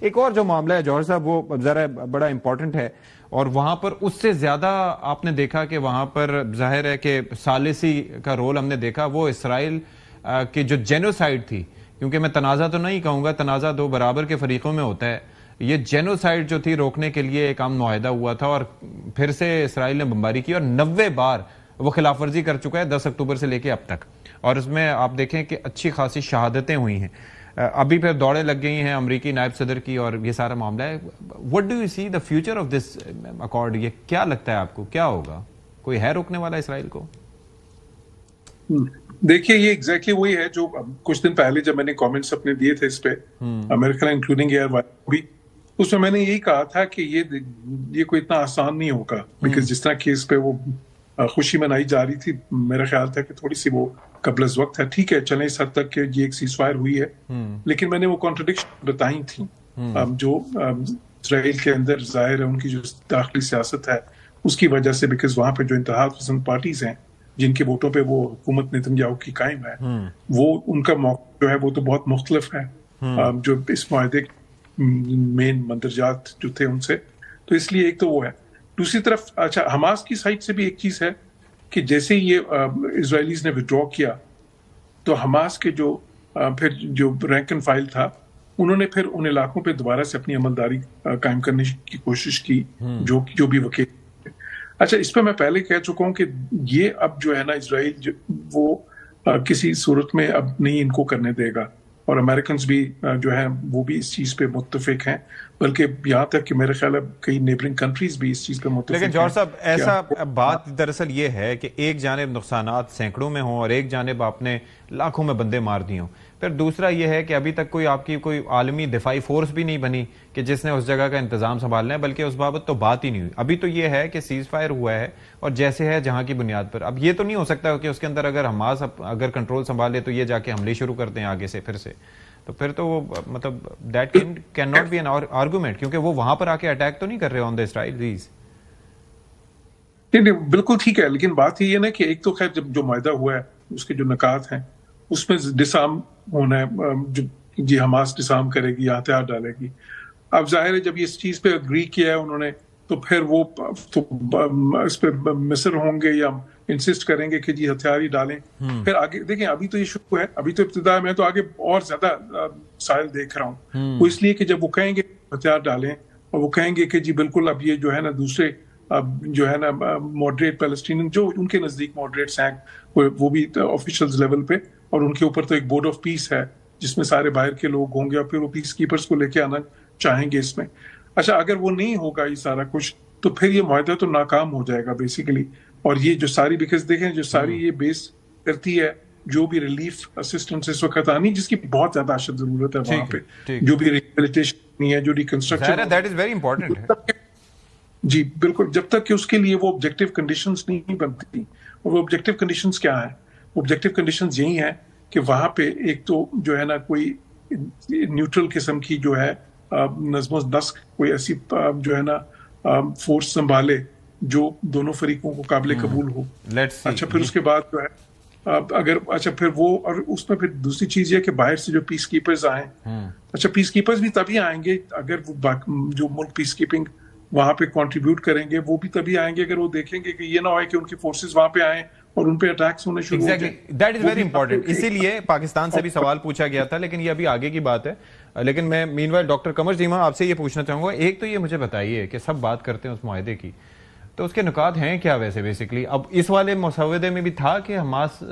ایک اور جو معاملہ ہے جوہر صاحب وہ ذرا بڑا امپورٹنٹ ہے، اور وہاں پر اس سے زیادہ آپ نے دیکھا کہ وہاں پر ظاہر ہے کہ ثالثی کا رول ہم نے دیکھا، وہ اسرائیل کی جو جینوسائیڈ تھی، کیونکہ میں تنازع تو نہیں کہوں گا، تنازع دو برابر کے فریقوں میں ہوتا ہے، یہ جینوسائیڈ جو تھی روکنے کے لیے ایک عام معاہدہ ہوا تھا، اور پھر سے اسرائیل نے بمباری کی اور 90 بار وہ خلاف ورزی کر چکا ہے 10 اکتوبر سے لے کے اب تک، اور اس میں آپ دیکھیں کہ اچھی خاصی شہادتیں ہوئی ہیں، ابھی پھر دوڑیں لگ گئی ہیں امریکی نائب صدر کی اور یہ سارا معاملہ ہے. What do you see the future of this accord? یہ کیا لگتا ہے آپ کو، کیا ہوگا؟ کوئی ہے روکنے والا اسرائیل کو؟ دیکھیے یہ ایگزیکٹلی وہی ہے جو کچھ دن پہلے جب میں نے کامنٹس اپنے دیے تھے اس پہ امریکہ انکلوڈنگ ایئر بھی، اس میں نے یہی کہا تھا کہ یہ کوئی اتنا آسان نہیں ہوگا، بیکاز جس طرح کہ اس پہ وہ خوشی منائی جا رہی تھی، میرا خیال تھا کہ تھوڑی سی وہ قبل از وقت ہے. ٹھیک ہے چلیں اس حد تک کہ یہ ایک سیز فائر ہوئی ہے، لیکن میں نے وہ کانٹرڈکشن بتائی تھیں جو اسرائیل کے اندر ظاہر ہے ان کی جو داخلی سیاست ہے اس کی وجہ سے، بیکاز وہاں پہ جو انتہا پسند پارٹیز ہیں جن کے ووٹوں پہ وہ حکومت نیتن یاہو کی قائم ہے، وہ ان کا موقع جو ہے وہ تو بہت مختلف ہے جو اس معاہدے مین مندرجات جو تھے ان سے. تو اس لیے ایک تو وہ ہے. دوسری طرف اچھا حماس کی سائڈ سے بھی ایک چیز ہے کہ جیسے یہ اسرائیلیز نے وڈرا کیا تو حماس کے جو پھر جو رینک اینڈ فائل تھا انہوں نے پھر ان علاقوں پہ دوبارہ سے اپنی عملداری قائم کرنے کی کوشش کی جو بھی وکیل. اچھا اس پہ میں پہلے کہہ چکا ہوں کہ یہ اب جو ہے نا اسرائیل وہ کسی صورت میں اب نہیں ان کو کرنے دے گا، اور امریکنز بھی جو ہیں وہ بھی اس چیز پہ متفق ہیں، بلکہ یہاں تک کہ میرے خیال ہے کئی نیبرنگ کنٹریز بھی اس چیز پہ متفق ہیں. لیکن جوہر صاحب ایسا بات دراصل یہ ہے کہ ایک جانب نقصانات سینکڑوں میں ہوں اور ایک جانب آپ نے لاکھوں میں بندے مار دی ہوں، پھر دوسرا یہ ہے کہ ابھی تک کوئی آپ کی کوئی عالمی دفاعی فورس بھی نہیں بنی کہ جس نے اس جگہ کا انتظام سنبھالنا ہے، بلکہ اس بابت تو بات ہی نہیں ہوئی. ابھی تو یہ ہے کہ سیز فائر ہوا ہے اور جیسے ہے جہاں کی بنیاد پر. اب یہ تو نہیں ہو سکتا کہ اس کے اندر اگر حماس اگر کنٹرول سنبھالے تو یہ جا کے حملے شروع کر دیں آگے سے پھر سے، تو پھر تو وہ مطلب that can not be an argument, کیونکہ وہ وہاں پر آ کے اٹیک تو نہیں کر رہے آن دا اسرائیلیز. نہیں بالکل ٹھیک ہے، لیکن بات یہ ہے نا کہ ایک تو خیر جو معاہدہ ہوا ہے اس کے جو نکات ہیں اس میں ڈسارم ہونا ہے، جی حماس ڈسارم کرے گی یا ہتھیار ڈالے گی. اب ظاہر ہے جب اس چیز پہ اگری کیا ہے انہوں نے تو پھر وہ تو اس پہ مصر ہوں گے یا انسسٹ کریں گے کہ جی ہتھیار ہی ڈالیں. پھر آگے دیکھیں ابھی تو یہ شروع ہے، ابھی تو ابتدا میں تو آگے اور زیادہ سائل دیکھ رہا ہوں. وہ اس لیے کہ جب وہ کہیں گے ہتھیار ڈالیں اور وہ کہیں گے کہ جی بالکل اب یہ جو ہے نا دوسرے جو ہے نا ماڈریٹ پیلسٹینین جو ان کے نزدیک ماڈریٹس ہیں وہ بھی آفیشلز لیول پہ، اور ان کے اوپر تو ایک بورڈ آف پیس ہے جس میں سارے باہر کے لوگ ہوں گے اور پھر وہ پیس کیپرز کو لے کے آنا چاہیں گے اس میں. اچھا اگر وہ نہیں ہوگا یہ سارا کچھ تو پھر یہ معاہدہ تو ناکام ہو جائے گا بیسیکلی. اور یہ جو ساری بیکاز دیکھیں جو ساری یہ بیس کرتی ہے جو بھی ریلیف اسسٹنس اس وقت آنی جس کی بہت زیادہ اشد ضرورت ہے وہاں پہ، جو بھی ریہیبلیٹیشن ہے جو reconstruction, that is very important. جی بالکل، جب تک کہ اس کے لیے وہ آبجیکٹو کنڈیشنز نہیں بنتی. اور وہ آبجیکٹو کنڈیشنز کیا ہیں؟ آبجیکٹو کنڈیشنز یہی ہیں کہ وہاں پہ ایک تو جو ہے نا کوئی نیوٹرل قسم کی جو ہے نظم و نسق کوئی ایسی جو ہے نا فورس سنبھالے جو دونوں فریقوں کو قابل قبول ہو. اچھا پھر اس کے بعد جو ہے اگر اچھا پھر وہ، اور اس میں پھر دوسری چیز یہ کہ باہر سے جو پیس کیپرز آئیں، اچھا پیس کیپرز بھی تبھی آئیں گے اگر وہ جو ملک پیس کیپنگ وہاں پہ کنٹریبیوٹ کریں گے، وہ بھی تبھی آئیں گے اگر وہ دیکھیں گے کہ یہ نہ ہو کہ ان کی فورسز وہاں پہ آئیں اور ان پہ اٹیکس ہونے شروع ہو جائیں. That is very important. اسی لیے پاکستان سے بھی سوال پوچھا گیا تھا، لیکن یہ ابھی آگے کی بات ہے. لیکن میں مین وائل ڈاکٹر قمر جیما آپ سے یہ پوچھنا چاہوں گا، ایک تو یہ مجھے بتائیے کہ سب بات کرتے ہیں اس معاہدے کی، تو اس کے نکات ہیں کیا ویسے بیسکلی؟ اب اس والے مسودے میں بھی تھا کہ حماس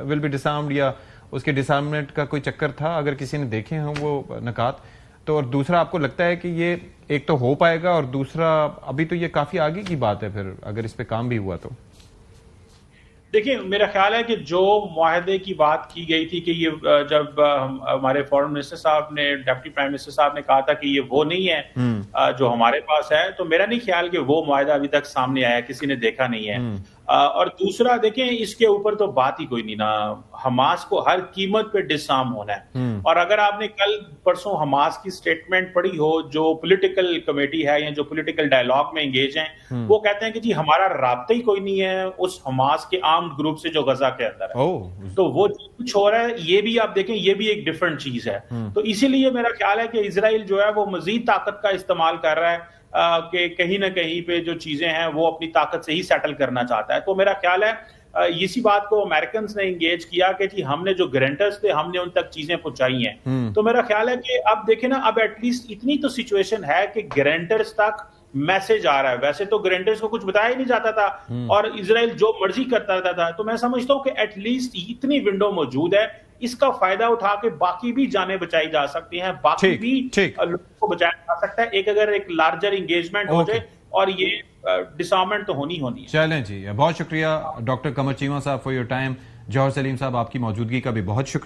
ول بی ڈسارمڈ یا اس کے ڈسارمنٹ کا کوئی چکر تھا اگر کسی نے دیکھے ہوں وہ نکات؟ تو اور دوسرا آپ کو لگتا ہے کہ یہ ایک تو ہو پائے گا، اور دوسرا ابھی تو یہ کافی آگے کی بات ہے پھر اگر اس پہ کام بھی ہوا تو؟ دیکھیں میرا خیال ہے کہ جو معاہدے کی بات کی گئی تھی کہ یہ جب ہمارے فورن منسٹر صاحب نے ڈپٹی پرائم منسٹر صاحب نے کہا تھا کہ یہ وہ نہیں ہے جو ہمارے پاس ہے، تو میرا نہیں خیال کہ وہ معاہدہ ابھی تک سامنے آیا، کسی نے دیکھا نہیں ہے. اور دوسرا دیکھیں اس کے اوپر تو بات ہی کوئی نہیں نا، حماس کو ہر قیمت پہ ڈسارم ہونا ہے. اور اگر آپ نے کل پرسوں حماس کی سٹیٹمنٹ پڑھی ہو، جو پولیٹیکل کمیٹی ہے یا جو پولیٹیکل ڈائیلاگ میں انگیج ہیں، وہ کہتے ہیں کہ جی ہمارا رابطہ ہی کوئی نہیں ہے اس حماس کے آرمڈ گروپ سے جو غزہ کے اندر ہے. تو وہ کچھ ہو رہا ہے، یہ بھی آپ دیکھیں یہ بھی ایک ڈفرنٹ چیز ہے. تو اسی لیے میرا خیال ہے کہ اسرائیل جو ہے وہ مزید طاقت کا استعمال کر رہا ہے کہ کہیں نہ کہیں پہ جو چیزیں ہیں وہ اپنی طاقت سے ہی سیٹل کرنا چاہتا ہے. تو میرا خیال ہے اسی بات کو امریکنز نے انگیج کیا کہ جی ہم نے جو گرنٹرز تھے ہم نے ان تک چیزیں پہنچائی ہیں. تو میرا خیال ہے کہ اب دیکھیں نا، اب ایٹ لیسٹ اتنی تو سچویشن ہے کہ گرنٹرز تک میسج آ رہا ہے. ویسے تو گرنٹرز کو کچھ بتایا ہی نہیں جاتا تھا اور اسرائیل جو مرضی کرتا رہتا تھا. تو میں سمجھتا ہوں کہ ایٹ لیسٹ اتنی ونڈو موجود ہے، اس کا فائدہ اٹھا کے باقی بھی جانیں بچائی جا سکتی ہیں، باقی بھی لوگوں کو بچایا جا سکتا ہے. اگر ایک لارجر انگیجمنٹ ہو جائے اور یہ ڈسارمنٹ تو ہونی ہے. چلیں جی، بہت شکریہ ڈاکٹر قمر چیمہ صاحب فار یور ٹائم. جوہر سلیم صاحب آپ کی موجودگی کا بھی بہت شکریہ.